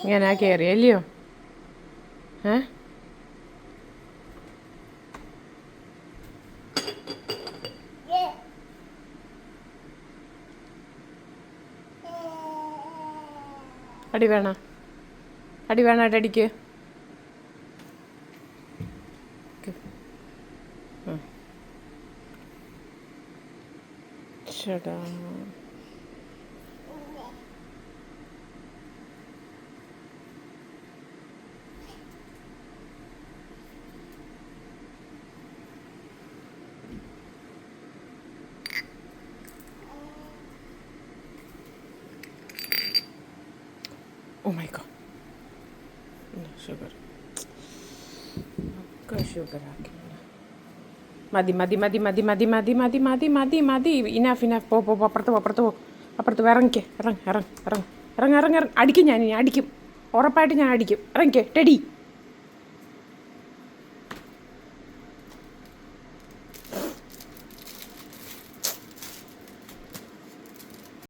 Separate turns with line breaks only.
ഇങ്ങനെ കയറിയല്ലയോ? ഏ അടി വേണ ഡാഡിക്ക്? ചേട്ടാ ഓ മൈ ഗോഡ്, ഷുഗർ ഒക്കെ ഷുഗറാക്കി. മതി മതി മതി മതി മതി മതി മതി മതി മതി മതി ഇനഫ് ഇനഫ്. പോ പോ അപ്പുറത്ത് ഇറങ്ങിക്കേ. ഇറങ്ങ് അടിക്കും. ഞാൻ അടിക്കും, ഉറപ്പായിട്ട് ഞാൻ അടിക്കും. ഇറങ്ങിക്കേ ടെഡി.